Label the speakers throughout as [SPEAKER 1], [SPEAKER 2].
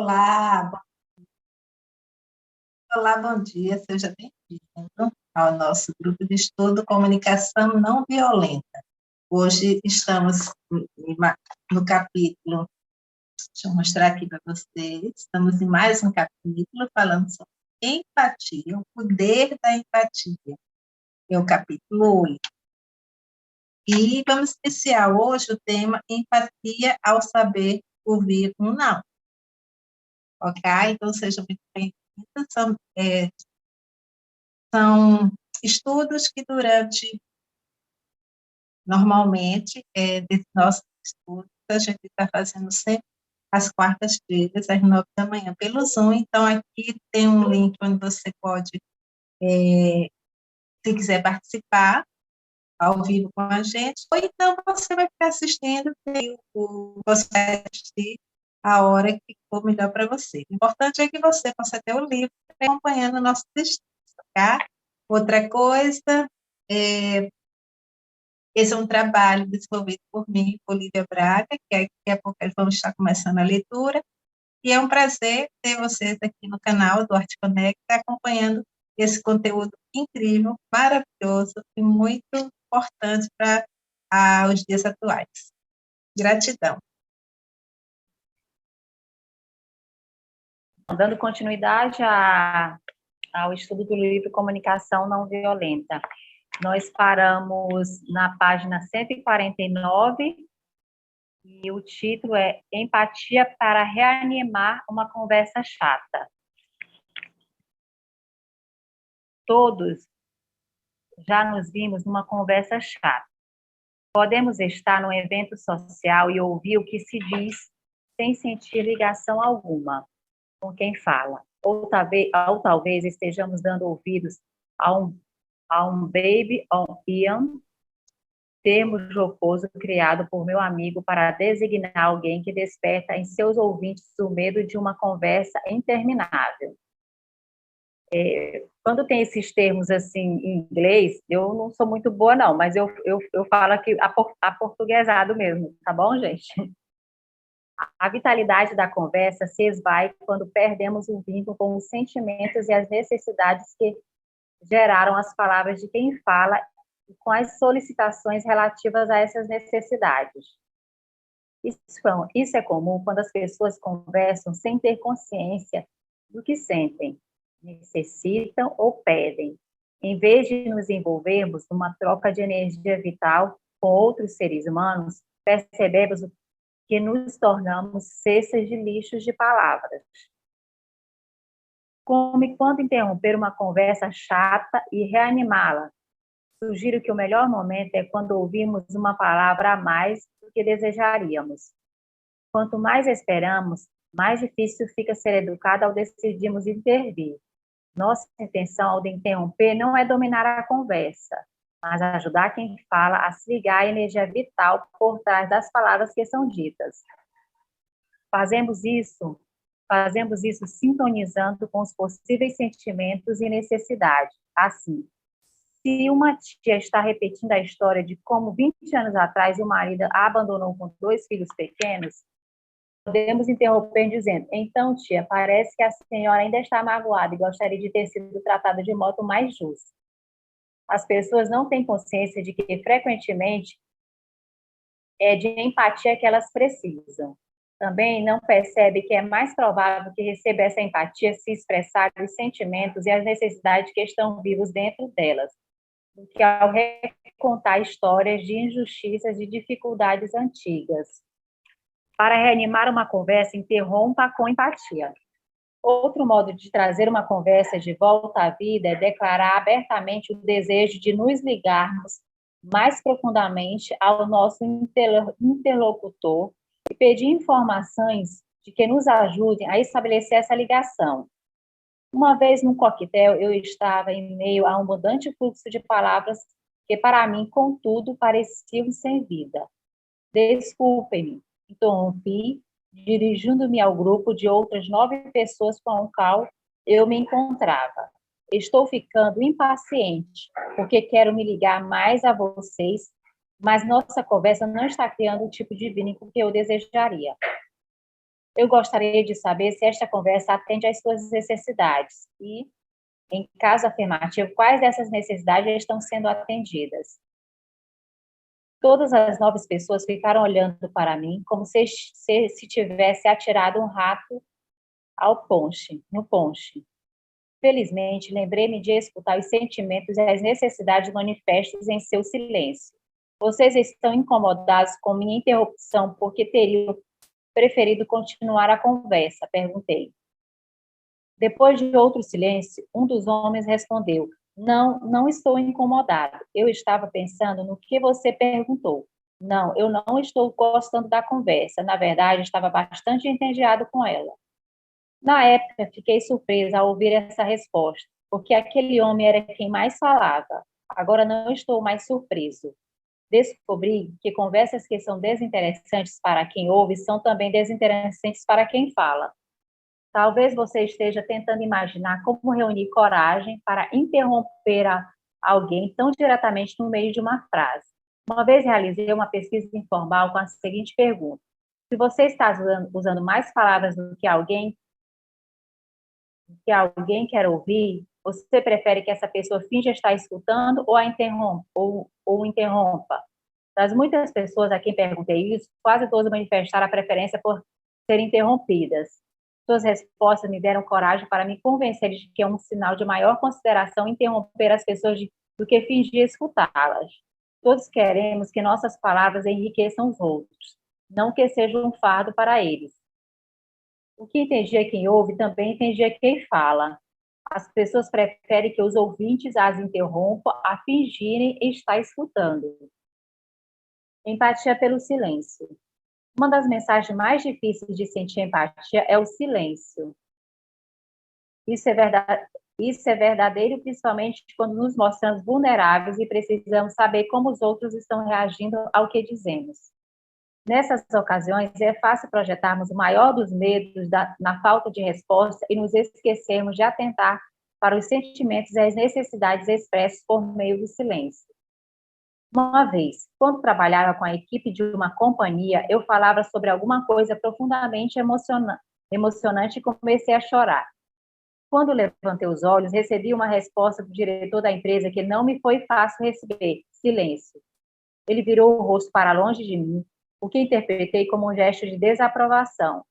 [SPEAKER 1] Olá, olá, bom dia, seja bem-vindo ao nosso grupo de estudo Comunicação Não Violenta. Hoje estamos no capítulo, deixa eu mostrar aqui para vocês, estamos em mais um capítulo falando sobre empatia, o poder da empatia. É o capítulo 8. E vamos iniciar hoje o tema empatia ao saber ouvir um não. Ok? Então, sejam muito bem-vindos. São estudos que normalmente, desses nossos estudos, a gente está fazendo sempre às quartas-feiras, às 9 da manhã, pelo Zoom. Então, aqui tem um link onde você pode, se quiser participar, ao vivo com a gente, ou então você vai ficar assistindo, você vai assistir a hora que for melhor para você. O importante é que você possa ter o livro acompanhando o nosso estudos, tá? Outra coisa, esse é um trabalho desenvolvido por mim e por Lívia Braga, que daqui a pouco vamos estar começando a leitura, e é um prazer ter vocês aqui no canal do Arte Conecta, acompanhando esse conteúdo incrível, maravilhoso e muito importante para os dias atuais. Gratidão.
[SPEAKER 2] Dando continuidade ao estudo do livro Comunicação Não Violenta. Nós paramos na página 149 e o título é Empatia para reanimar uma conversa chata. Todos já nos vimos numa conversa chata. Podemos estar num evento social e ouvir o que se diz sem sentir ligação alguma com quem fala. Ou talvez estejamos dando ouvidos a um baby on Ian, termo jocoso criado por meu amigo para designar alguém que desperta em seus ouvintes o medo de uma conversa interminável. Quando tem esses termos assim em inglês, eu não sou muito boa não, mas eu falo aqui aportuguesado mesmo, tá bom, gente? A vitalidade da conversa se esvai quando perdemos o vínculo com os sentimentos e as necessidades que geraram as palavras de quem fala e com as solicitações relativas a essas necessidades. Isso é comum quando as pessoas conversam sem ter consciência do que sentem, necessitam ou pedem. Em vez de nos envolvermos numa troca de energia vital com outros seres humanos, percebemos que nos tornamos cestas de lixos de palavras. Como e quando interromper uma conversa chata e reanimá-la. Sugiro que o melhor momento é quando ouvimos uma palavra a mais do que desejaríamos. Quanto mais esperamos, mais difícil fica ser educado ao decidirmos intervir. Nossa intenção ao interromper não é dominar a conversa, mas ajudar quem fala a se ligar à energia vital por trás das palavras que são ditas. Fazemos isso sintonizando com os possíveis sentimentos e necessidades. Assim, se uma tia está repetindo a história de como 20 anos atrás o marido a abandonou com 2 filhos pequenos, podemos interromper dizendo: então, tia, parece que a senhora ainda está magoada e gostaria de ter sido tratada de modo mais justo. As pessoas não têm consciência de que, frequentemente, é de empatia que elas precisam. Também não percebe que é mais provável que receba essa empatia se expressar os sentimentos e as necessidades que estão vivos dentro delas, do que ao recontar histórias de injustiças e dificuldades antigas. Para reanimar uma conversa, interrompa com empatia. Outro modo de trazer uma conversa de volta à vida é declarar abertamente o desejo de nos ligarmos mais profundamente ao nosso interlocutor e pedir informações de que nos ajudem a estabelecer essa ligação. Uma vez num coquetel, eu estava em meio a um abundante fluxo de palavras que, para mim, contudo, pareciam sem vida. Desculpem-me, interrompi, dirigindo-me ao grupo de outras 9 pessoas com o qual eu me encontrava. Estou ficando impaciente, porque quero me ligar mais a vocês, mas nossa conversa não está criando o tipo de vínculo que eu desejaria. Eu gostaria de saber se esta conversa atende às suas necessidades e, em caso afirmativo, quais dessas necessidades estão sendo atendidas. Todas as 9 pessoas ficaram olhando para mim como se tivesse atirado um rato no ponche. Felizmente, lembrei-me de escutar os sentimentos e as necessidades manifestos em seu silêncio. Vocês estão incomodados com minha interrupção porque teriam preferido continuar a conversa? Perguntei. Depois de outro silêncio, um dos homens respondeu: Não, não estou incomodado. Eu estava pensando no que você perguntou. Não, eu não estou gostando da conversa. Na verdade, estava bastante entediado com ela. Na época, fiquei surpresa ao ouvir essa resposta, porque aquele homem era quem mais falava. Agora não estou mais surpreso. Descobri que conversas que são desinteressantes para quem ouve são também desinteressantes para quem fala. Talvez você esteja tentando imaginar como reunir coragem para interromper alguém tão diretamente no meio de uma frase. Uma vez realizei uma pesquisa informal com a seguinte pergunta: se você está usando mais palavras do que alguém quer ouvir, você prefere que essa pessoa finja estar escutando ou a interrompa? Ou interrompa? Das muitas pessoas a quem perguntei isso, quase todas manifestaram a preferência por serem interrompidas. Suas respostas me deram coragem para me convencer de que é um sinal de maior consideração interromper as pessoas do que fingir escutá-las. Todos queremos que nossas palavras enriqueçam os outros, não que sejam um fardo para eles. O que entendia quem ouve também entendia quem fala. As pessoas preferem que os ouvintes as interrompam a fingirem estar escutando. Empatia pelo silêncio. Uma das mensagens mais difíceis de sentir empatia é o silêncio. Isso é verdadeiro, principalmente quando nos mostramos vulneráveis e precisamos saber como os outros estão reagindo ao que dizemos. Nessas ocasiões, é fácil projetarmos o maior dos medos na falta de resposta e nos esquecermos de atentar para os sentimentos e as necessidades expressos por meio do silêncio. Uma vez, quando trabalhava com a equipe de uma companhia, eu falava sobre alguma coisa profundamente emocionante e comecei a chorar. Quando levantei os olhos, recebi uma resposta do diretor da empresa que não me foi fácil receber: silêncio. Ele virou o rosto para longe de mim, o que interpretei como um gesto de desaprovação.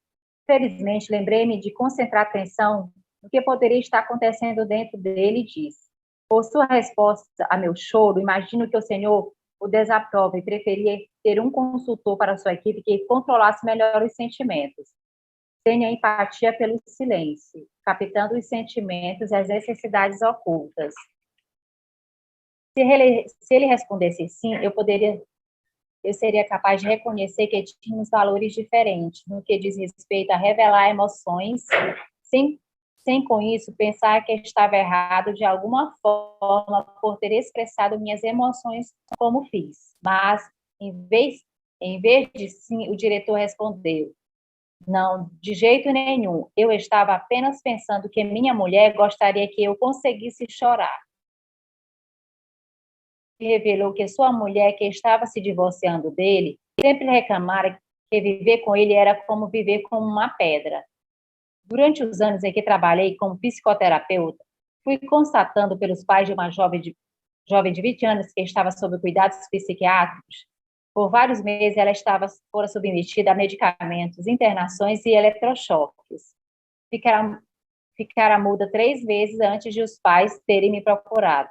[SPEAKER 2] Felizmente, lembrei-me de concentrar atenção no que poderia estar acontecendo dentro dele e disse: por sua resposta a meu choro, imagino que o senhor o desaprova e preferia ter um consultor para a sua equipe que controlasse melhor os sentimentos. Tenha empatia pelo silêncio, captando os sentimentos e as necessidades ocultas. Se ele respondesse sim, eu seria capaz de reconhecer que tínhamos valores diferentes no que diz respeito a revelar emoções, sem com isso pensar que estava errado de alguma forma por ter expressado minhas emoções como fiz. Mas, em vez de sim, o diretor respondeu: não, de jeito nenhum. Eu estava apenas pensando que minha mulher gostaria que eu conseguisse chorar. Revelou que sua mulher, que estava se divorciando dele, sempre reclamara que viver com ele era como viver com uma pedra. Durante os anos em que trabalhei como psicoterapeuta, fui constatando pelos pais de uma jovem de 20 anos que estava sob cuidados psiquiátricos. Por vários meses, ela fora submetida a medicamentos, internações e eletrochoques. Ficara muda 3 vezes antes de os pais terem me procurado.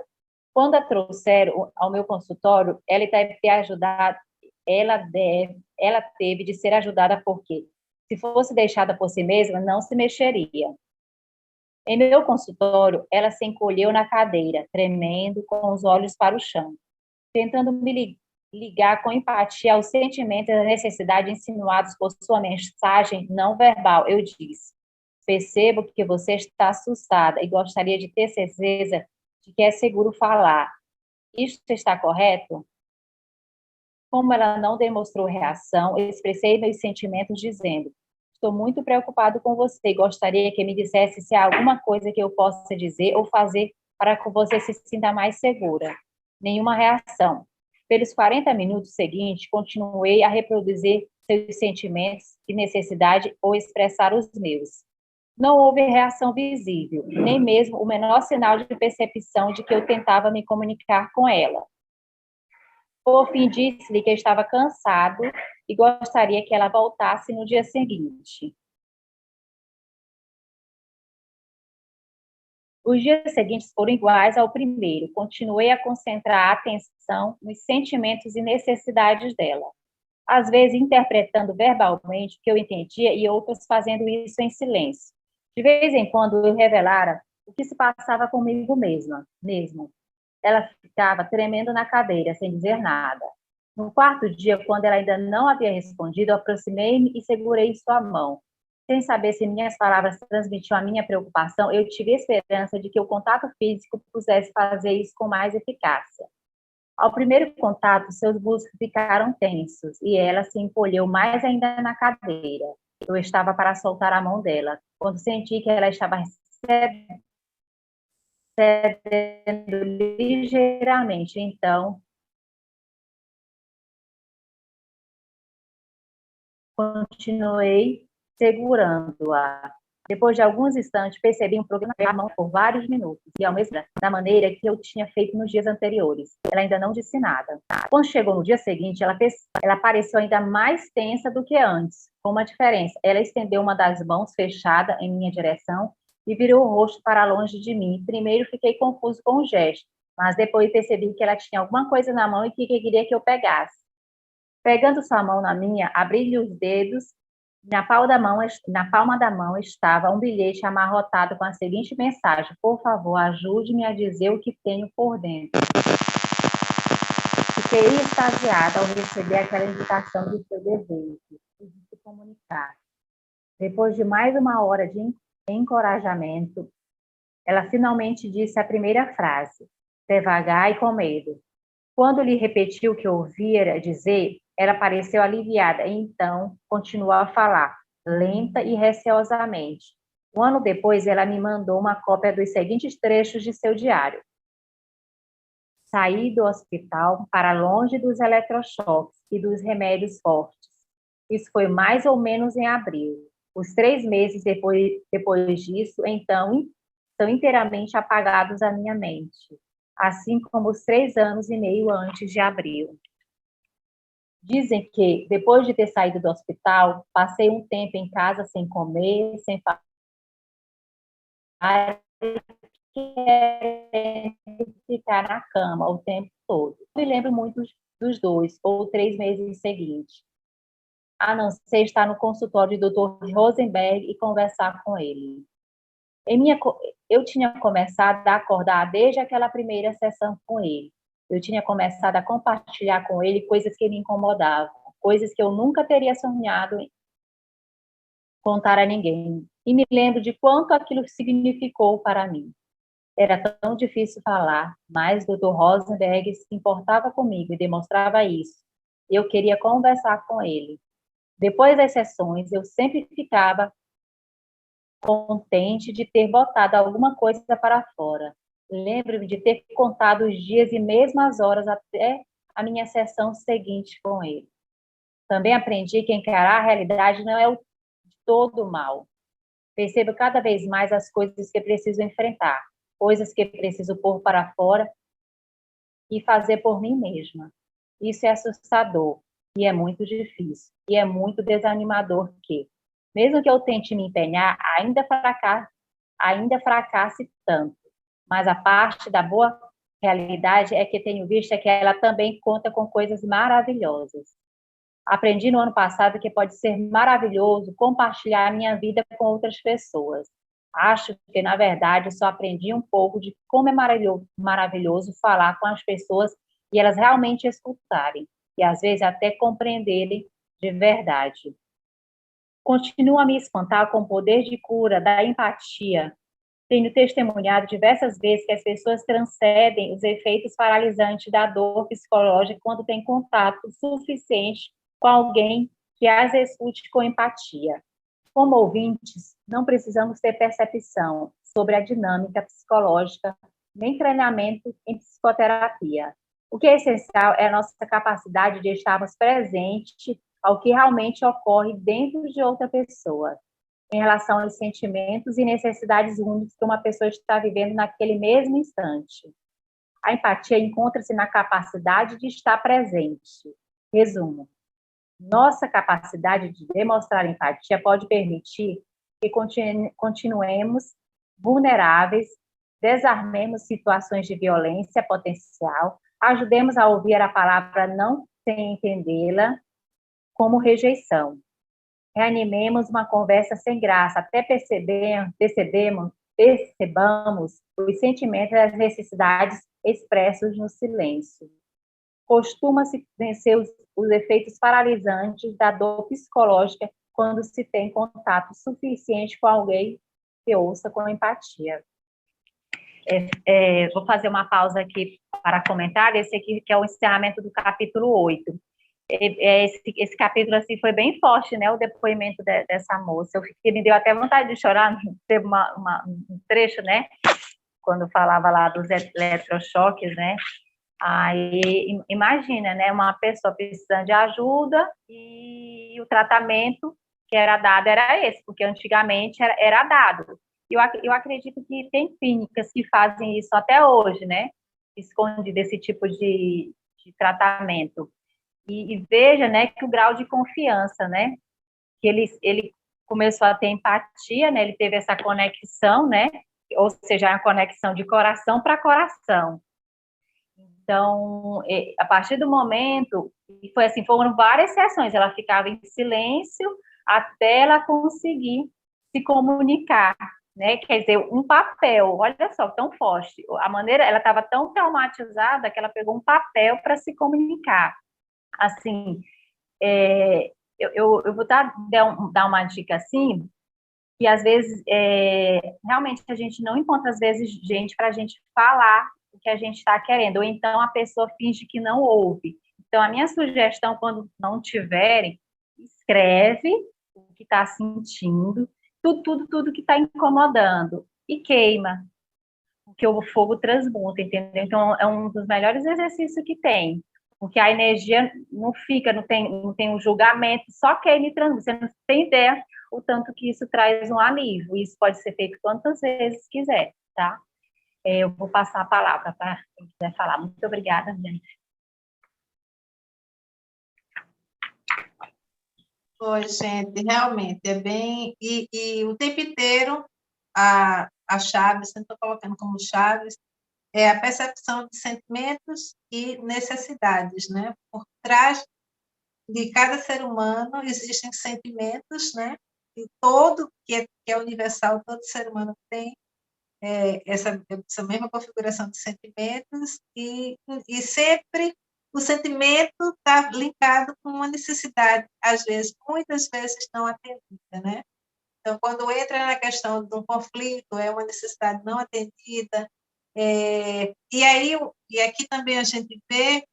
[SPEAKER 2] Quando a trouxeram ao meu consultório, ela teve de ser ajudada porque, se fosse deixada por si mesma, não se mexeria. Em meu consultório, ela se encolheu na cadeira, tremendo, com os olhos para o chão, tentando me ligar com empatia aos sentimentos e à necessidade insinuados por sua mensagem não verbal. Eu disse: percebo que você está assustada e gostaria de ter certeza de que é seguro falar. Isto está correto? Como ela não demonstrou reação, eu expressei meus sentimentos dizendo: estou muito preocupado com você e gostaria que me dissesse se há alguma coisa que eu possa dizer ou fazer para que você se sinta mais segura. Nenhuma reação. Pelos 40 minutos seguintes, continuei a reproduzir seus sentimentos e necessidade ou expressar os meus. Não houve reação visível, nem mesmo o menor sinal de percepção de que eu tentava me comunicar com ela. Por fim, disse-lhe que eu estava cansado e gostaria que ela voltasse no dia seguinte. Os dias seguintes foram iguais ao primeiro. Continuei a concentrar a atenção nos sentimentos e necessidades dela. Às vezes interpretando verbalmente o que eu entendia e outras fazendo isso em silêncio. De vez em quando eu revelara o que se passava comigo mesmo. Ela ficava tremendo na cadeira, sem dizer nada. No quarto dia, quando ela ainda não havia respondido, aproximei-me e segurei sua mão. Sem saber se minhas palavras transmitiam a minha preocupação, eu tive esperança de que o contato físico pudesse fazer isso com mais eficácia. Ao primeiro contato, seus músculos ficaram tensos e ela se encolheu mais ainda na cadeira. Eu estava para soltar a mão dela, quando senti que ela estava cedendo ligeiramente. Então, continuei segurando-a. Depois de alguns instantes, percebi um problema na mão por vários minutos, e ao mesmo tempo, da maneira que eu tinha feito nos dias anteriores. Ela ainda não disse nada. Quando chegou no dia seguinte, ela pareceu ainda mais tensa do que antes, com uma diferença. Ela estendeu uma das mãos fechada em minha direção e virou o rosto para longe de mim. Primeiro fiquei confuso com o gesto, mas depois percebi que ela tinha alguma coisa na mão e que queria que eu pegasse. Pegando sua mão na minha, abri-lhe os dedos. Na palma da mão estava um bilhete amarrotado com a seguinte mensagem: por favor, ajude-me a dizer o que tenho por dentro. Fiquei extasiada ao receber aquela indicação de seu desejo e de se comunicar. Depois de mais uma hora de encorajamento, ela finalmente disse a primeira frase, devagar e com medo. Quando lhe repetiu o que ouvira dizer, ela pareceu aliviada e então continuou a falar, lenta e receosamente. Um ano depois, ela me mandou uma cópia dos seguintes trechos de seu diário. Saí do hospital para longe dos eletrochoques e dos remédios fortes. Isso foi mais ou menos em abril. Os 3 meses depois disso, então, estão inteiramente apagados da minha mente, assim como os 3 anos e meio antes de abril. Dizem que, depois de ter saído do hospital, passei um tempo em casa sem comer, sem falar, querendo ficar na cama o tempo todo. Me lembro muito dos 2 ou 3 meses seguintes, a não ser estar no consultório do Dr. Rosenberg e conversar com ele. Eu tinha começado a acordar desde aquela primeira sessão com ele. Eu tinha começado a compartilhar com ele coisas que me incomodavam, coisas que eu nunca teria sonhado em contar a ninguém. E me lembro de quanto aquilo significou para mim. Era tão difícil falar, mas o Dr. Rosenberg se importava comigo e demonstrava isso. Eu queria conversar com ele. Depois das sessões, eu sempre ficava contente de ter botado alguma coisa para fora. Lembro-me de ter contado os dias e mesmo as horas até a minha sessão seguinte com ele. Também aprendi que encarar a realidade não é todo mal. Percebo cada vez mais as coisas que preciso enfrentar, coisas que preciso pôr para fora e fazer por mim mesma. Isso é assustador e é muito difícil e é muito desanimador que, mesmo que eu tente me empenhar, ainda fracasse tanto. Mas a parte da boa realidade é que tenho visto que ela também conta com coisas maravilhosas. Aprendi no ano passado que pode ser maravilhoso compartilhar a minha vida com outras pessoas. Acho que, na verdade, só aprendi um pouco de como é maravilhoso falar com as pessoas e elas realmente escutarem, e às vezes até compreenderem de verdade. Continuo a me espantar com o poder de cura da empatia. Tenho testemunhado diversas vezes que as pessoas transcendem os efeitos paralisantes da dor psicológica quando têm contato suficiente com alguém que as escute com empatia. Como ouvintes, não precisamos ter percepção sobre a dinâmica psicológica, nem treinamento em psicoterapia. O que é essencial é a nossa capacidade de estarmos presentes ao que realmente ocorre dentro de outra pessoa, em relação aos sentimentos e necessidades únicas que uma pessoa está vivendo naquele mesmo instante. A empatia encontra-se na capacidade de estar presente. Resumo: nossa capacidade de demonstrar empatia pode permitir que continuemos vulneráveis, desarmemos situações de violência potencial, ajudemos a ouvir a palavra não sem entendê-la como rejeição. Reanimemos uma conversa sem graça, até percebamos os sentimentos e as necessidades expressos no silêncio. Costuma-se vencer os efeitos paralisantes da dor psicológica quando se tem contato suficiente com alguém que ouça com empatia. Vou fazer uma pausa aqui para comentar, esse aqui que é o encerramento do capítulo 8. Esse capítulo assim, foi bem forte, né, o depoimento dessa moça. Me deu até vontade de chorar, teve um trecho, né, quando falava lá dos eletrochoques, né. Aí, imagina, né, uma pessoa precisando de ajuda e o tratamento que era dado era esse, porque antigamente era dado. Eu acredito que tem clínicas que fazem isso até hoje, né, escondido esse tipo de tratamento. E veja, né, que o grau de confiança, né, que ele começou a ter empatia, né, ele teve essa conexão, né, ou seja, a conexão de coração para coração. Então, a partir do momento, e foi assim, foram várias sessões, ela ficava em silêncio até ela conseguir se comunicar, né? Quer dizer, um papel, olha só, tão forte. A maneira, ela estava tão traumatizada que ela pegou um papel para se comunicar. Assim, eu vou dar uma dica assim, que às vezes, realmente, a gente não encontra, às vezes, gente para a gente falar o que a gente está querendo, ou então a pessoa finge que não ouve. Então, a minha sugestão, quando não tiverem, escreve o que está sentindo, tudo que está incomodando, e queima, porque o fogo transmuta, entendeu? Então, é um dos melhores exercícios que tem, porque a energia não fica, não tem um julgamento, só queima e transmuta. Você não tem ideia o tanto que isso traz um alívio. Isso pode ser feito quantas vezes quiser, tá? Eu vou passar a palavra para quem quiser falar. Muito obrigada, gente.
[SPEAKER 1] Oi, gente, realmente é bem. E o tempo inteiro, a chave, sempre estou colocando como chaves, é a percepção de sentimentos e necessidades, né? Por trás de cada ser humano existem sentimentos, né? E todo, que é universal, todo ser humano tem essa mesma configuração de sentimentos, e sempre o sentimento está linkado com uma necessidade, às vezes, muitas vezes não atendida, né? Então, quando entra na questão de um conflito, é uma necessidade não atendida, e aqui também a gente vê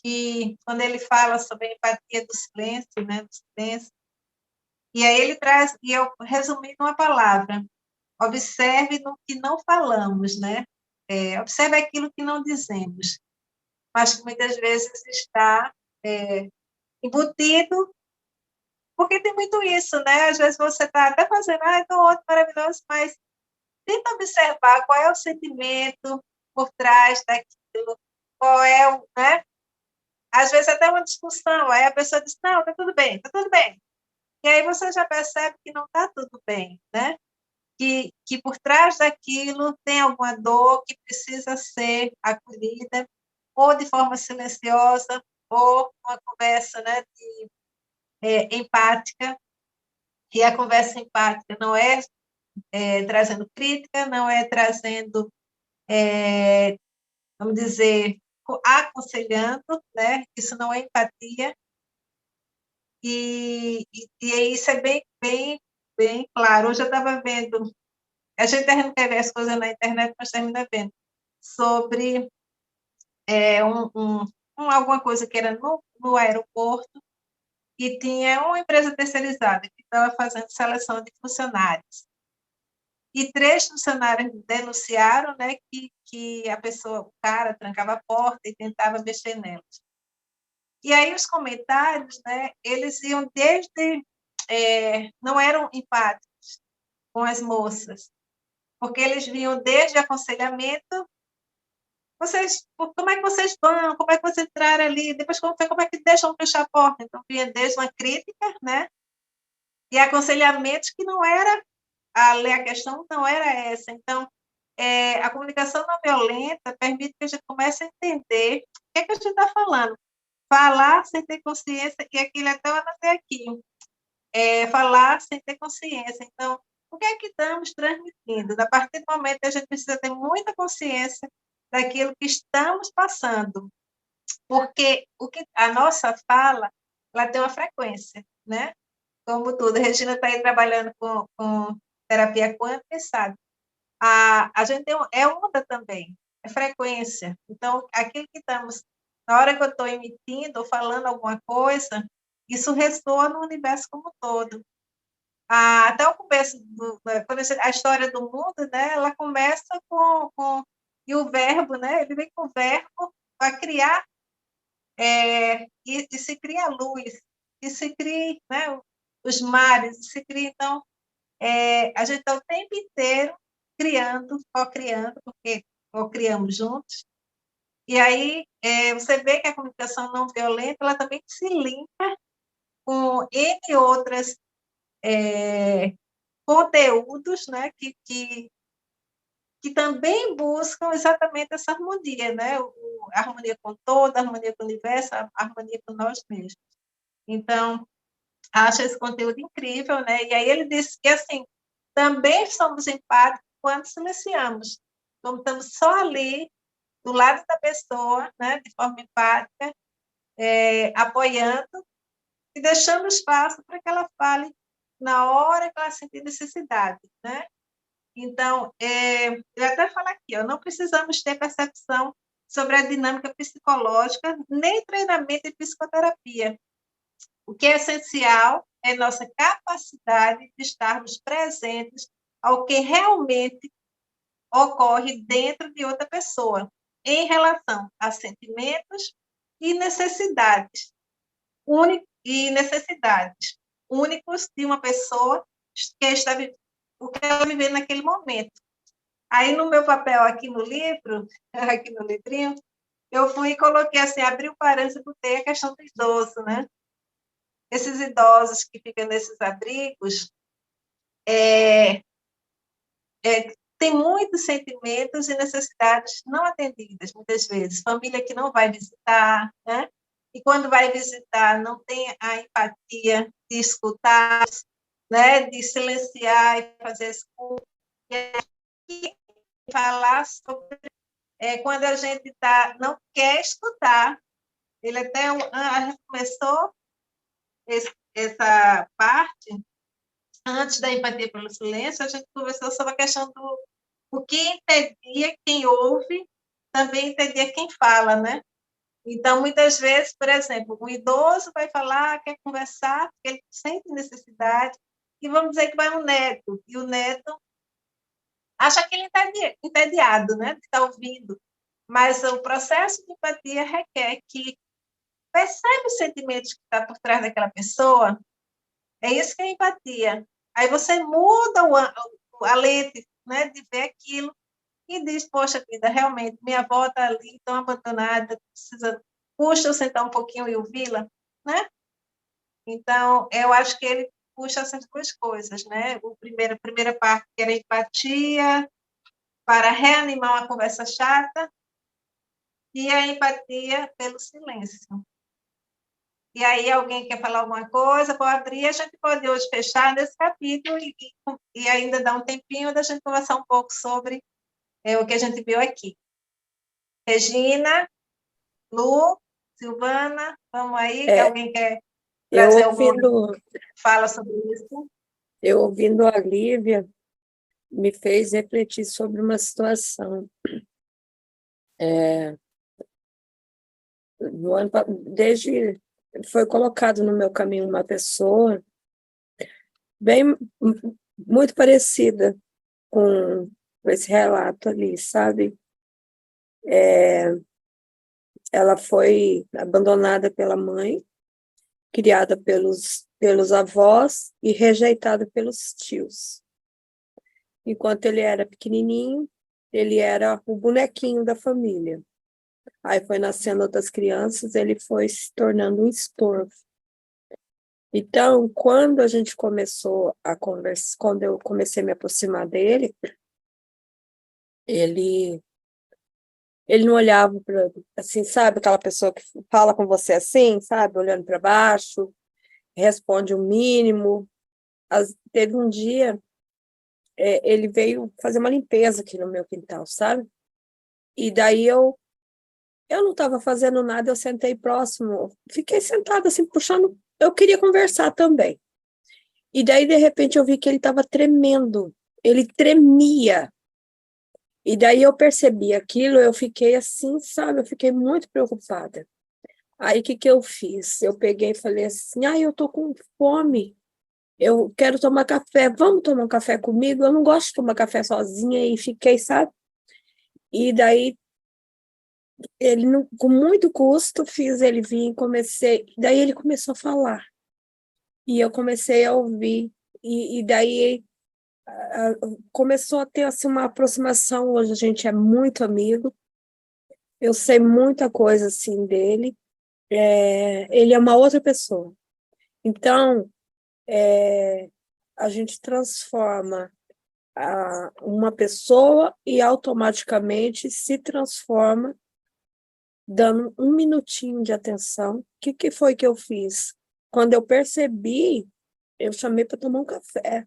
[SPEAKER 1] que, quando ele fala sobre a empatia do silêncio, né, do silêncio, e aí ele traz, e eu resumi numa palavra: observe no que não falamos, né? Observe aquilo que não dizemos, mas que muitas vezes está embutido, porque tem muito isso, né? Às vezes você está até fazendo, estou ótimo, maravilhoso, mas tenta observar qual é o sentimento por trás daquilo, qual é o, né? Às vezes até uma discussão, aí a pessoa diz, não, está tudo bem, está tudo bem. E aí você já percebe que não está tudo bem, né? Que por trás daquilo tem alguma dor que precisa ser acolhida, ou de forma silenciosa, ou uma conversa, né, empática, e a conversa empática não é trazendo crítica, não é trazendo, vamos dizer, aconselhando, né? Isso não é empatia, e isso é bem claro. Hoje eu estava vendo, a gente não quer ver as coisas na internet, mas termina vendo, sobre alguma coisa que era no aeroporto, e tinha uma empresa terceirizada que estava fazendo seleção de funcionários. E 3 funcionários denunciaram, né, que a pessoa, o cara, trancava a porta e tentava mexer nelas. E aí os comentários, né, eles iam desde, não eram empáticos com as moças, porque eles vinham desde aconselhamento, como é que vocês vão, como é que vocês entraram ali, depois como é que deixam fechar a porta, então vinha desde uma crítica, né, e aconselhamentos que não era, a questão não era essa, então, a comunicação não violenta permite que a gente comece a entender o que é que a gente está falando, falar sem ter consciência, e aquilo até eu anotei aqui, falar sem ter consciência. Então, o que é que estamos transmitindo? A partir do momento que a gente precisa ter muita consciência daquilo que estamos passando, porque a nossa fala, ela tem uma frequência, né? Como tudo. A Regina está aí trabalhando com terapia quântica, sabe? A gente é onda também, é frequência. Então, aquilo que estamos, na hora que eu estou emitindo ou falando alguma coisa, isso ressoa no universo como um todo. Até o começo, quando a história do mundo, né, ela começa e o verbo, né, ele vem com o verbo para criar, e se cria a luz, e se cria, né, os mares, e se cria, então, a gente está o tempo inteiro criando, co-criando, porque co-criamos juntos, e aí você vê que a comunicação não violenta, ela também se linka com entre outras conteúdos, né, que também buscam exatamente essa harmonia, né, a harmonia com todo, a harmonia com o universo, a harmonia com nós mesmos. Então, acho esse conteúdo incrível, né, e aí ele disse que, assim, também somos empáticos quando silenciamos, como estamos só ali, do lado da pessoa, né, de forma empática, apoiando e deixando espaço para que ela fale na hora que ela sentir necessidade, né? Então, eu até falo aqui, não precisamos ter percepção sobre a dinâmica psicológica, nem treinamento em psicoterapia. O que é essencial é nossa capacidade de estarmos presentes ao que realmente ocorre dentro de outra pessoa, em relação a sentimentos e necessidades, únicos de uma pessoa que está o que ela vive naquele momento. Aí, no meu papel aqui no livro, aqui no livrinho, eu fui e coloquei assim, abri o parênteses e botei a questão do idoso, né? Esses idosos que ficam nesses abrigos, tem muitos sentimentos e necessidades não atendidas, muitas vezes. Família que não vai visitar, né? E quando vai visitar, não tem a empatia de escutar, né? De silenciar e fazer escuta. E falar sobre quando a gente não quer escutar. Ele até a gente começou essa parte, antes da empatia pelo silêncio, a gente conversou sobre a questão do o que impedia quem ouve, também impedia quem fala, né? Então, muitas vezes, por exemplo, o idoso vai falar, quer conversar, porque ele sente necessidade, e vamos dizer que vai um neto, e o neto acha que ele está entediado, né, de estar ouvindo, mas o processo de empatia requer que percebe os sentimentos que está por trás daquela pessoa, é isso que é empatia. Aí você muda a lente, né, de ver aquilo e diz, poxa vida, realmente, minha avó está ali tão abandonada, puxa eu sentar um pouquinho e ouvi-la, né? Então, eu acho que ele puxa essas duas coisas, né? A primeira parte, que era empatia, para reanimar uma conversa chata, e a empatia pelo silêncio. E aí, alguém quer falar alguma coisa, pode abrir, a gente pode hoje fechar nesse capítulo e ainda dar um tempinho da gente conversar um pouco sobre o que a gente viu aqui. Regina, Lu, Silvana, vamos aí, que alguém quer
[SPEAKER 3] eu
[SPEAKER 1] trazer alguma
[SPEAKER 3] ouvindo,
[SPEAKER 1] fala sobre isso?
[SPEAKER 3] eu ouvindo a Lívia, me fez refletir sobre uma situação. Desde foi colocado no meu caminho uma pessoa bem muito parecida com esse relato ali, sabe? ela foi abandonada pela mãe, criada pelos avós e rejeitada pelos tios. Enquanto ele era pequenininho, ele era o bonequinho da família. Aí foi nascendo outras crianças, ele foi se tornando um estorvo. Então, quando a gente começou a conversar, quando eu comecei a me aproximar dele, ele não olhava para, assim, sabe, aquela pessoa que fala com você assim, sabe, olhando para baixo, responde o mínimo. Teve um dia, ele veio fazer uma limpeza aqui no meu quintal, sabe? E daí eu não estava fazendo nada, eu sentei próximo, fiquei sentada assim, puxando, eu queria conversar também. E daí, de repente, eu vi que ele estava tremendo, ele tremia. E daí eu percebi aquilo, eu fiquei assim, sabe, eu fiquei muito preocupada. Aí, o que que eu fiz? Eu peguei e falei assim, eu tô com fome, eu quero tomar café, vamos tomar um café comigo? Eu não gosto de tomar café sozinha, e fiquei, sabe? E daí, ele, com muito custo, fiz ele vir, daí ele começou a falar, e eu comecei a ouvir, e daí começou a ter assim, uma aproximação, hoje a gente é muito amigo, eu sei muita coisa assim dele, ele é uma outra pessoa. Então, a gente transforma uma pessoa e automaticamente se transforma dando um minutinho de atenção. O que foi que eu fiz? Quando eu percebi, eu chamei para tomar um café.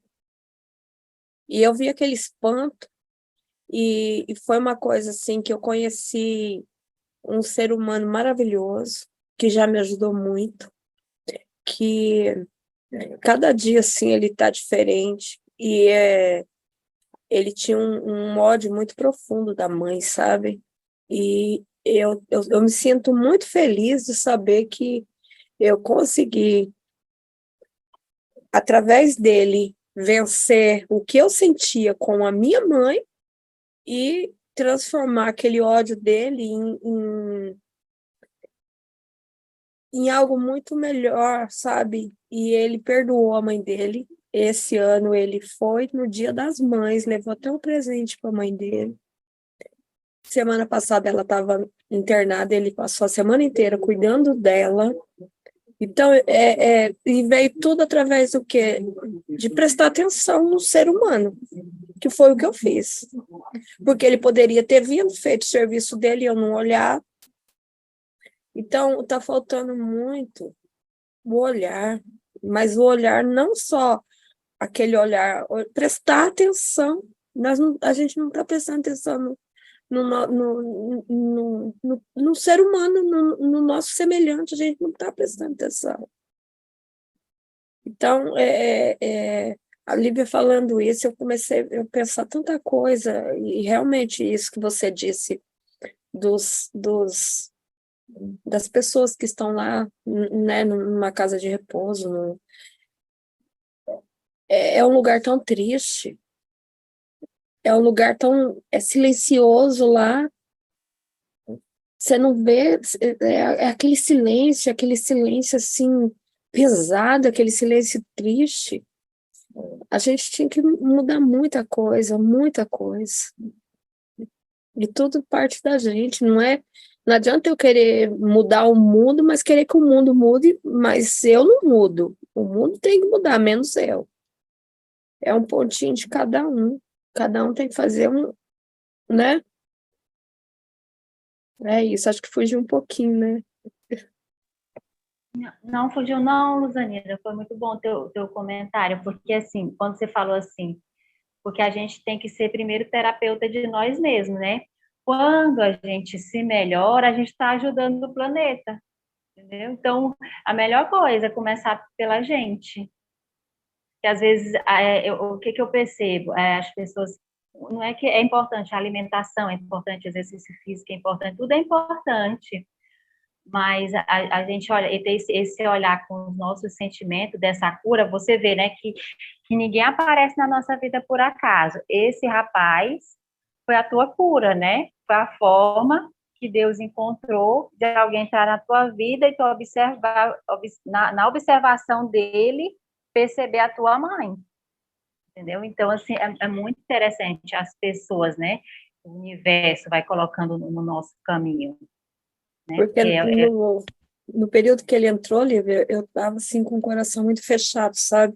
[SPEAKER 3] E eu vi aquele espanto, e foi uma coisa assim que eu conheci um ser humano maravilhoso, que já me ajudou muito, que cada dia assim ele está diferente, e ele tinha um ódio muito profundo da mãe, sabe? E eu me sinto muito feliz de saber que eu consegui, através dele, vencer o que eu sentia com a minha mãe e transformar aquele ódio dele em algo muito melhor, sabe? E ele perdoou a mãe dele. Esse ano ele foi no Dia das Mães, levou até um presente para a mãe dele. Semana passada ela estava internada, ele passou a semana inteira cuidando dela. Então, e veio tudo através do quê? De prestar atenção no ser humano, que foi o que eu fiz. Porque ele poderia ter vindo, feito o serviço dele e eu não olhar. Então, está faltando muito o olhar, mas o olhar não só aquele olhar, prestar atenção. A gente não está prestando atenção no ser humano, no nosso semelhante, a gente não está prestando atenção. Então, a Lívia falando isso, eu comecei a pensar tanta coisa, e realmente isso que você disse das pessoas que estão lá, né, numa casa de repouso, é um lugar tão triste, é um lugar tão silencioso lá, você não vê, é aquele silêncio assim, pesado, aquele silêncio triste. A gente tinha que mudar muita coisa, muita coisa. E tudo parte da gente, não adianta eu querer mudar o mundo, mas querer que o mundo mude, mas eu não mudo. O mundo tem que mudar, menos eu. É um pontinho de cada um. Cada um tem que fazer né? É isso, acho que fugiu um pouquinho, né?
[SPEAKER 2] Não fugiu, não, Luzanira. Foi muito bom teu comentário, porque assim, quando você falou assim, porque a gente tem que ser primeiro terapeuta de nós mesmos, né? Quando a gente se melhora, a gente está ajudando o planeta, entendeu? Então, a melhor coisa é começar pela gente. Que às vezes, o que eu percebo? As pessoas, não é que é importante a alimentação, é importante o exercício físico, é importante, tudo é importante, mas a gente olha, e ter esse olhar com os nossos sentimentos dessa cura, você vê, né, que ninguém aparece na nossa vida por acaso. Esse rapaz foi a tua cura, né? Foi a forma que Deus encontrou de alguém entrar na tua vida e tu observar, na observação dele, perceber a tua mãe. Entendeu? Então, assim, é muito interessante as pessoas, né? O universo vai colocando no nosso caminho. Né?
[SPEAKER 3] Porque no período que ele entrou, Lívia, eu estava assim com o coração muito fechado, sabe?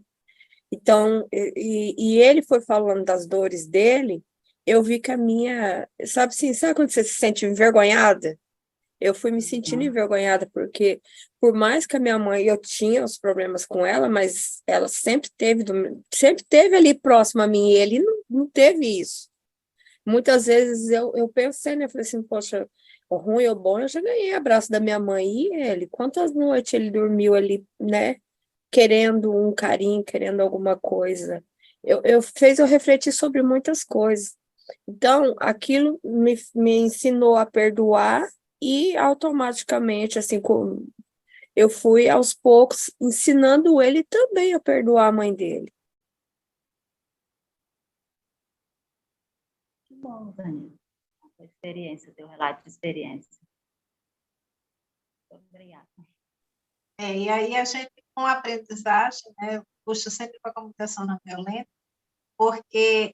[SPEAKER 3] Então, e ele foi falando das dores dele, eu vi que a minha, sabe assim, sabe quando você se sente envergonhada? Eu fui me sentindo envergonhada, porque por mais que a minha mãe, eu tinha os problemas com ela, mas ela sempre teve ali próximo a mim, e ele não teve isso. Muitas vezes eu pensei, né, eu falei assim, poxa, o ruim ou bom, eu já ganhei abraço da minha mãe, e ele, quantas noites ele dormiu ali, né, querendo um carinho, querendo alguma coisa. Fez eu refletir sobre muitas coisas. Então, aquilo me ensinou a perdoar e automaticamente, assim, eu fui aos poucos ensinando ele também a perdoar a mãe dele.
[SPEAKER 2] Que bom, Dani. A experiência, teu relato de experiência. Muito obrigada.
[SPEAKER 1] E aí a gente, com a aprendizagem, né, eu puxo sempre para a comunicação não violenta, porque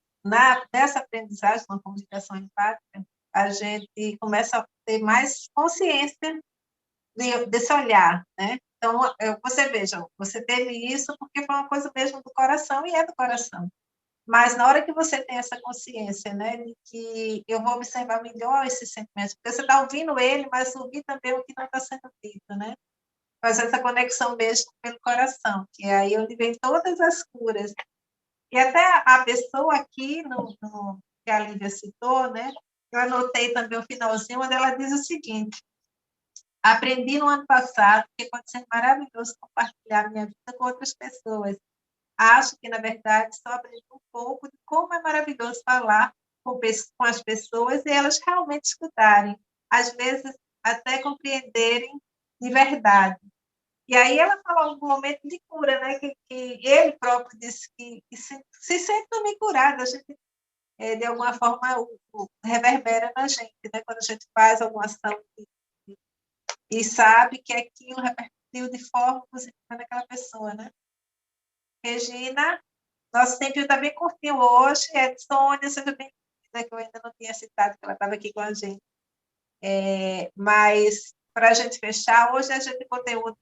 [SPEAKER 1] nessa aprendizagem, na comunicação empática, a gente começa a ter mais consciência desse olhar, né? Então, você veja, você teve isso porque foi uma coisa mesmo do coração e é do coração. Mas na hora que você tem essa consciência, né, de que eu vou observar melhor esses sentimentos, porque você está ouvindo ele, mas ouvir também o que não está sendo dito, né? Faz essa conexão mesmo pelo coração, que é aí onde vem todas as curas. E até a pessoa aqui, que a Lívia citou, né, eu anotei também o finalzinho, onde ela diz o seguinte: aprendi no ano passado que pode ser maravilhoso compartilhar minha vida com outras pessoas. Acho que, na verdade, só aprendi um pouco de como é maravilhoso falar com as pessoas e elas realmente escutarem, às vezes até compreenderem de verdade. E aí ela falou um momento de cura, né? Que ele próprio disse que se sente também curado, a gente, de alguma forma, reverbera na gente, né? Quando a gente faz alguma ação e sabe que aquilo repercutiu de forma positiva naquela pessoa, né? Regina, nosso tempo está bem curtinho hoje. Sônia, seja bem-vinda, que eu ainda não tinha citado, que ela estava aqui com a gente. Mas, para a gente fechar, hoje a gente tem conteúdo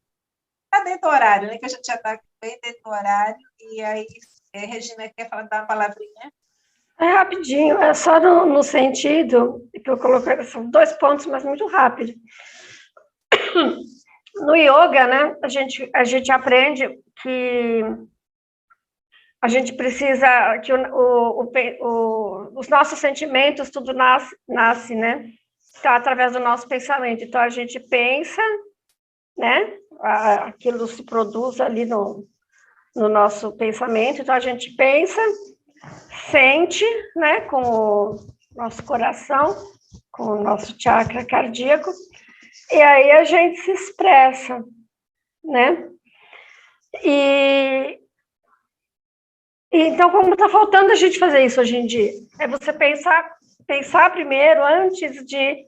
[SPEAKER 1] está dentro do horário, né? Que a gente já está bem dentro do horário. E aí, Regina, quer falar, dar uma palavrinha?
[SPEAKER 4] É rapidinho, é só no sentido que eu coloquei, são 2 pontos, mas muito rápido. No yoga, né, a gente aprende que a gente precisa, que os nossos sentimentos, tudo nasce, né, tá, através do nosso pensamento. Então, a gente pensa, né, aquilo se produz ali no nosso pensamento. Então, a gente pensa, sente, né, com o nosso coração, com o nosso chakra cardíaco, e aí a gente se expressa, né? E então, como está faltando a gente fazer isso hoje em dia? É você pensar primeiro, antes de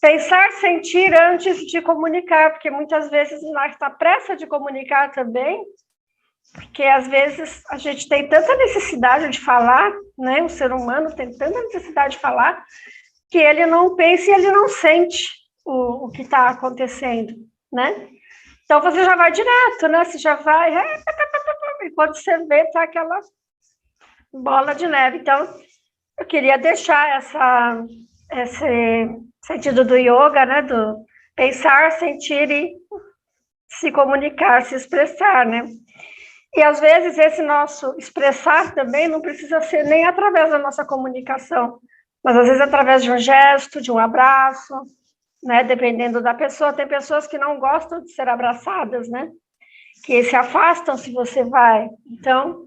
[SPEAKER 4] pensar, sentir antes de comunicar, porque muitas vezes na pressa de comunicar também, porque às vezes a gente tem tanta necessidade de falar, né? O ser humano tem tanta necessidade de falar, que ele não pensa e ele não sente o que está acontecendo, né? Então você já vai direto, né? Você já vai, e quando você vê, tá aquela bola de neve. Então, eu queria deixar esse sentido do yoga, né? Do pensar, sentir e se comunicar, se expressar, né? E, às vezes, esse nosso expressar também não precisa ser nem através da nossa comunicação, mas, às vezes, através de um gesto, de um abraço, né? Dependendo da pessoa. Tem pessoas que não gostam de ser abraçadas, né? Que se afastam se você vai. Então,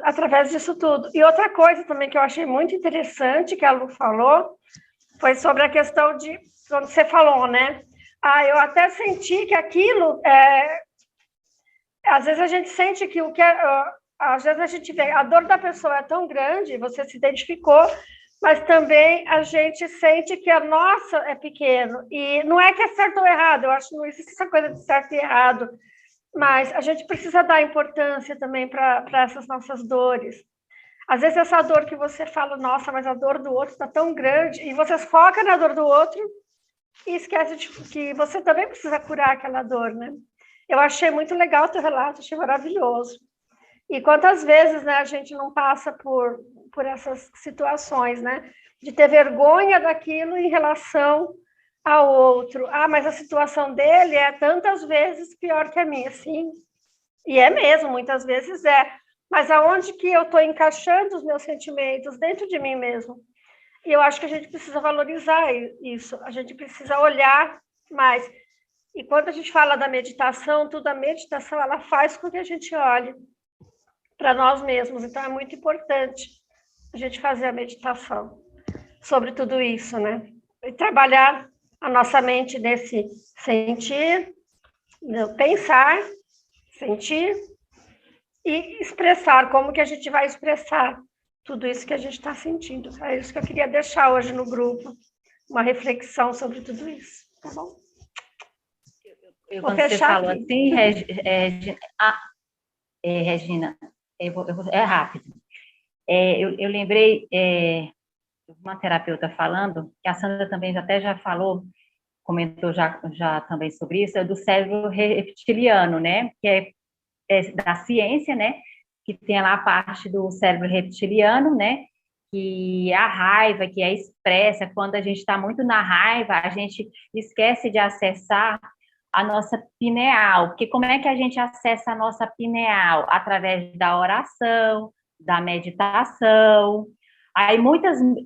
[SPEAKER 4] através disso tudo. E outra coisa também que eu achei muito interessante, que a Lu falou, foi sobre a questão de, quando você falou, né? Eu até senti que aquilo... às vezes a gente sente que às vezes a gente vê, a dor da pessoa é tão grande, você se identificou, mas também a gente sente que a nossa é pequeno. E não é que é certo ou errado, eu acho que não existe essa coisa de certo e errado, mas a gente precisa dar importância também para essas nossas dores. Às vezes essa dor que você fala, nossa, mas a dor do outro está tão grande, e você foca na dor do outro e esquece de que você também precisa curar aquela dor, né? Eu achei muito legal o teu relato, achei maravilhoso. E quantas vezes, né, a gente não passa por essas situações, né? De ter vergonha daquilo em relação ao outro. Ah, mas a situação dele é tantas vezes pior que a minha. Sim, e é mesmo, muitas vezes é. Mas aonde que eu estou encaixando os meus sentimentos dentro de mim mesmo? E eu acho que a gente precisa valorizar isso, a gente precisa olhar mais. E quando a gente fala da meditação, tudo a meditação, ela faz com que a gente olhe para nós mesmos. Então, é muito importante a gente fazer a meditação sobre tudo isso, né? E trabalhar a nossa mente nesse sentir, pensar, sentir e expressar. Como que a gente vai expressar tudo isso que a gente está sentindo? É isso que eu queria deixar hoje no grupo, uma reflexão sobre tudo isso, tá bom?
[SPEAKER 2] Quando você falou aqui. Assim, Regina, é rápido. Eu lembrei uma terapeuta falando, que a Sandra também até já falou, comentou já também sobre isso, é do cérebro reptiliano, né? Que é da ciência, né? Que tem lá a parte do cérebro reptiliano, né? Que a raiva, que é expressa, quando a gente está muito na raiva, a gente esquece de acessar a nossa pineal, porque como é que a gente acessa a nossa pineal? Através da oração, da meditação. Aí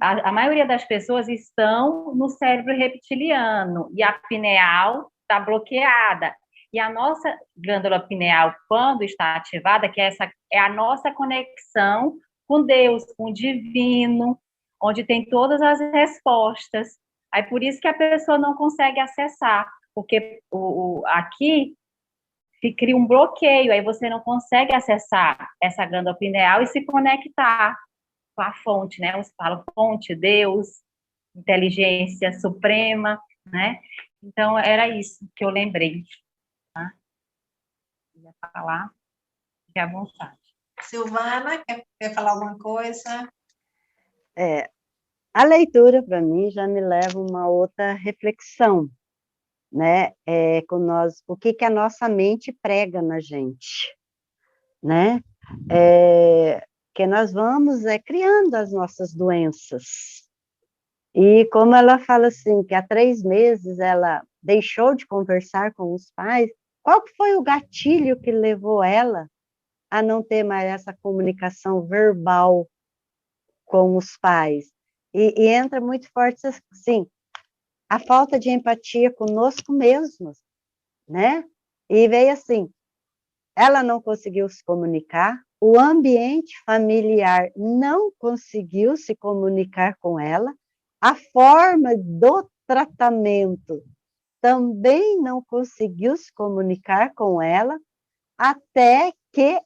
[SPEAKER 2] a maioria das pessoas estão no cérebro reptiliano e a pineal está bloqueada. E a nossa glândula pineal, quando está ativada, que essa é a nossa conexão com Deus, com o divino, onde tem todas as respostas. Aí por isso que a pessoa não consegue acessar, porque aqui se cria um bloqueio, aí você não consegue acessar essa glândula pineal e se conectar com a fonte, né? Uns falam fonte, Deus, inteligência suprema, né? Então, era isso que eu lembrei. Tá? Ia falar, fique à vontade.
[SPEAKER 1] Silvana, quer falar alguma coisa?
[SPEAKER 5] A leitura, para mim, já me leva a uma outra reflexão, né? O que a nossa mente prega na gente, né? Que nós vamos criando as nossas doenças. E como ela fala assim, que há 3 meses ela deixou de conversar com os pais, qual que foi o gatilho que levou ela a não ter mais essa comunicação verbal com os pais? E entra muito forte, assim, a falta de empatia conosco mesmos, né? E veio assim, ela não conseguiu se comunicar, o ambiente familiar não conseguiu se comunicar com ela, a forma do tratamento também não conseguiu se comunicar com ela, até que,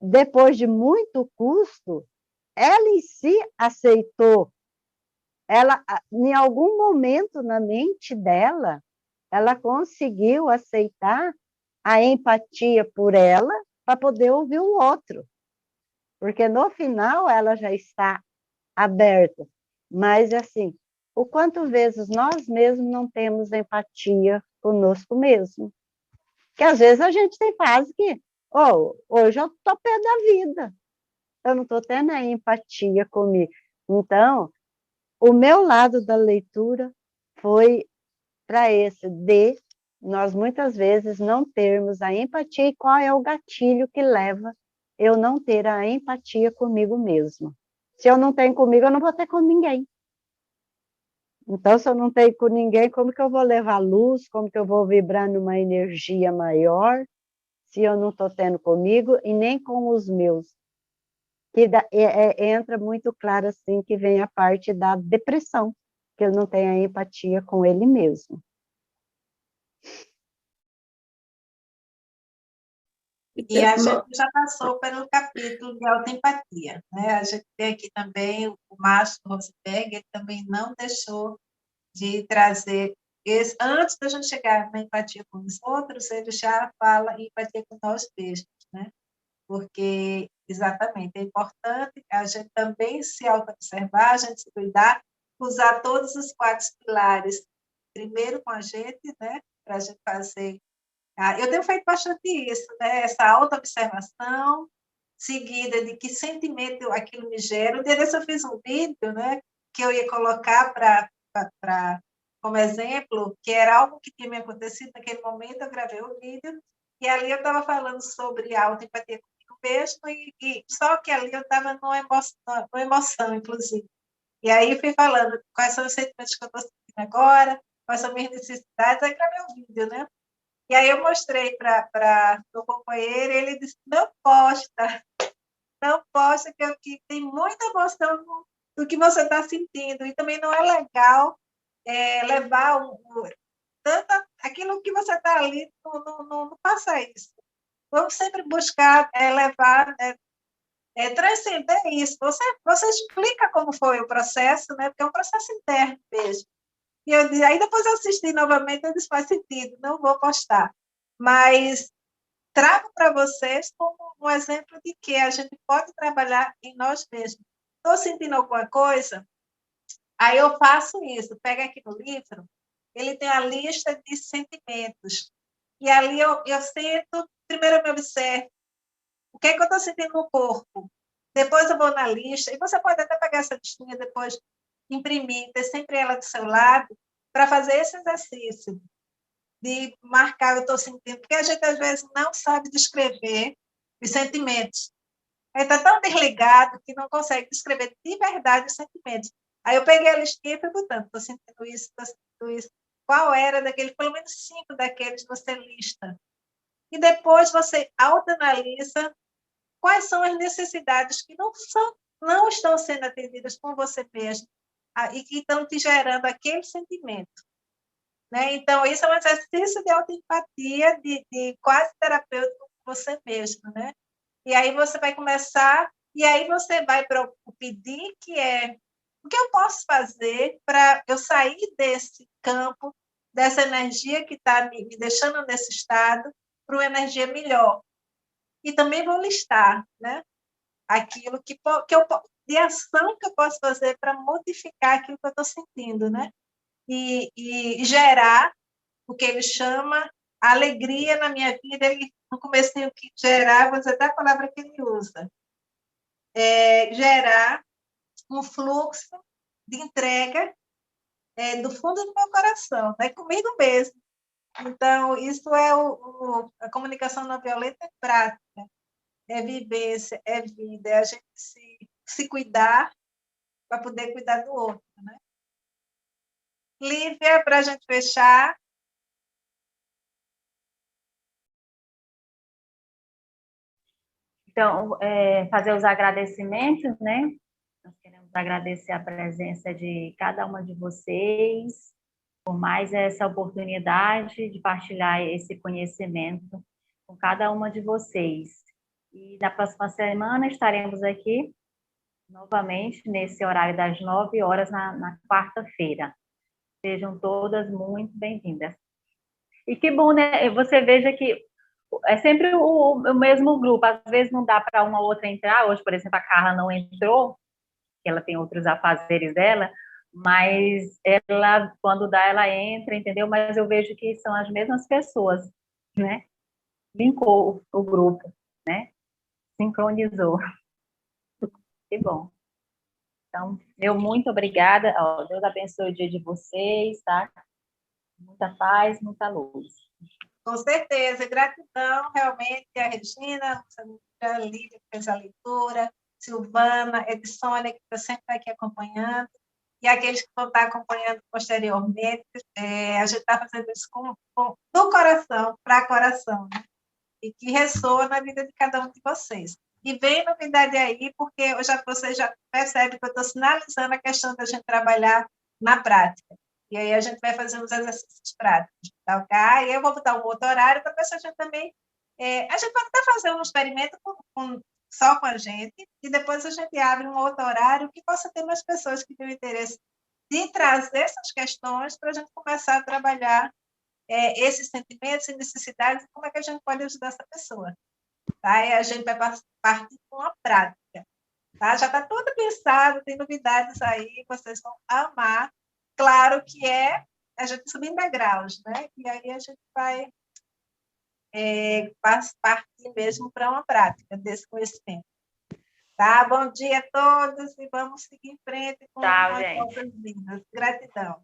[SPEAKER 5] depois de muito custo, ela em si aceitou. Ela, em algum momento na mente dela, ela conseguiu aceitar a empatia por ela para poder ouvir o outro. Porque no final ela já está aberta. Mas, assim, o quanto vezes nós mesmos não temos empatia conosco mesmo. Que às vezes a gente tem fase que, hoje eu estou pé da vida. Eu não estou tendo a empatia comigo. Então, o meu lado da leitura foi para esse de nós muitas vezes não termos a empatia e qual é o gatilho que leva eu não ter a empatia comigo mesma. Se eu não tenho comigo, eu não vou ter com ninguém. Então, se eu não tenho com ninguém, como que eu vou levar luz? Como que eu vou vibrar numa energia maior? Se eu não estou tendo comigo e nem com os meus. Que entra muito claro assim que vem a parte da depressão, que ele não tem a empatia com ele mesmo.
[SPEAKER 1] E a gente já passou pelo capítulo de autoempatia, né? A gente tem aqui também o Márcio Rosenberg, ele também não deixou de trazer esse, antes da gente chegar na empatia com os outros, ele já fala em empatia com nós mesmos, né? Porque, exatamente, é importante a gente também se auto-observar, a gente se cuidar, usar todos os 4 pilares, primeiro com a gente, né? Para a gente fazer. Eu tenho feito bastante isso, né? Essa auto-observação, seguida de que sentimento aquilo me gera. Um dia desse eu fiz um vídeo, né? Que eu ia colocar como exemplo, que era algo que tinha me acontecido naquele momento, eu gravei o vídeo, e ali eu estava falando sobre autoempatia comigo mesmo, e só que ali eu estava numa emoção, inclusive. E aí fui falando quais são os sentimentos que eu estou sentindo agora, quais são minhas necessidades, aí gravei o vídeo, né? E aí eu mostrei para o companheiro, e ele disse, não posta, que tem muita emoção do que você está sentindo, e também não é legal levar tanto aquilo que você está ali, não faça isso. Vamos sempre buscar levar, transcender isso. Você explica como foi o processo, né? Porque é um processo interno mesmo. E aí depois eu assisti novamente, eu disse, faz sentido, não vou postar. Mas trago para vocês como um exemplo de que a gente pode trabalhar em nós mesmos. Estou sentindo alguma coisa? Aí eu faço isso, pega aqui no livro, ele tem a lista de sentimentos. E ali eu sinto, primeiro eu me observo, o que é que eu estou sentindo no corpo? Depois eu vou na lista, e você pode até pegar essa listinha depois, imprimir, ter sempre ela do seu lado, para fazer esse exercício de marcar o que eu estou sentindo, porque a gente às vezes não sabe descrever os sentimentos. Aí está tão desligado que não consegue descrever de verdade os sentimentos. Aí eu peguei a listinha e fui botando, estou sentindo isso, estou sentindo isso. Qual era daquele, pelo menos 5 daqueles você lista. E depois você autoanalisa quais são as necessidades que não estão sendo atendidas por você mesmo e que estão te gerando aquele sentimento. Né? Então, isso é um exercício de autoempatia, de quase terapêutico com você mesmo. Né? E aí você vai começar, e aí você vai para o pedir, que é o que eu posso fazer para eu sair desse campo, dessa energia que está me deixando nesse estado, para uma energia melhor. E também vou listar, né, aquilo de ação que eu posso fazer para modificar aquilo que eu estou sentindo, né? E gerar o que ele chama alegria na minha vida. Ele, no começo, tem o que gerar, vou dizer até a palavra que ele usa, gerar um fluxo de entrega do fundo do meu coração, né? Comigo mesmo. Então, isso é a comunicação não violenta, é prática, é vivência, é vida, é a gente se cuidar para poder cuidar do outro. Né? Lívia, para a gente fechar.
[SPEAKER 2] Então, fazer os agradecimentos, né? Nós queremos agradecer a presença de cada uma de vocês, por mais essa oportunidade de partilhar esse conhecimento com cada uma de vocês. E na próxima semana estaremos aqui novamente nesse horário das 9 horas na quarta-feira. Sejam todas muito bem-vindas. E que bom, né? Você veja que é sempre o mesmo grupo. Às vezes não dá para uma outra entrar. Hoje, por exemplo, a Carla não entrou, ela tem outros afazeres dela, mas ela, quando dá, ela entra, entendeu? Mas eu vejo que são as mesmas pessoas, né? Linkou o grupo, né? Sincronizou. Que bom. Então, meu muito obrigada. Ó, Deus abençoe o dia de vocês, tá? Muita paz, muita luz.
[SPEAKER 1] Com certeza, gratidão realmente a Regina, a Lívia que fez a leitura, Silvana, Edsônia, que está sempre aqui acompanhando, e aqueles que vão estar acompanhando posteriormente. A gente está fazendo isso do coração para coração, né? E que ressoa na vida de cada um de vocês. E vem novidade aí, porque você já percebe que eu estou sinalizando a questão da gente trabalhar na prática. E aí a gente vai fazer uns exercícios práticos, tá ok? E eu vou botar um outro horário para ver se a gente também A gente pode até fazer um experimento só com a gente, e depois a gente abre um outro horário que possa ter mais pessoas que tenham interesse de trazer essas questões para a gente começar a trabalhar esses sentimentos e necessidades, como é que a gente pode ajudar essa pessoa. Tá? E a gente vai partir com uma prática. Tá? Já está tudo pensado, tem novidades aí, vocês vão amar. Claro que a gente subindo degraus, né? E aí a gente vai partir mesmo para uma prática desse conhecimento. Tá? Bom dia a todos e vamos seguir em frente com
[SPEAKER 2] Tchau,
[SPEAKER 1] as
[SPEAKER 2] gente.
[SPEAKER 1] nossas vidas. Gratidão.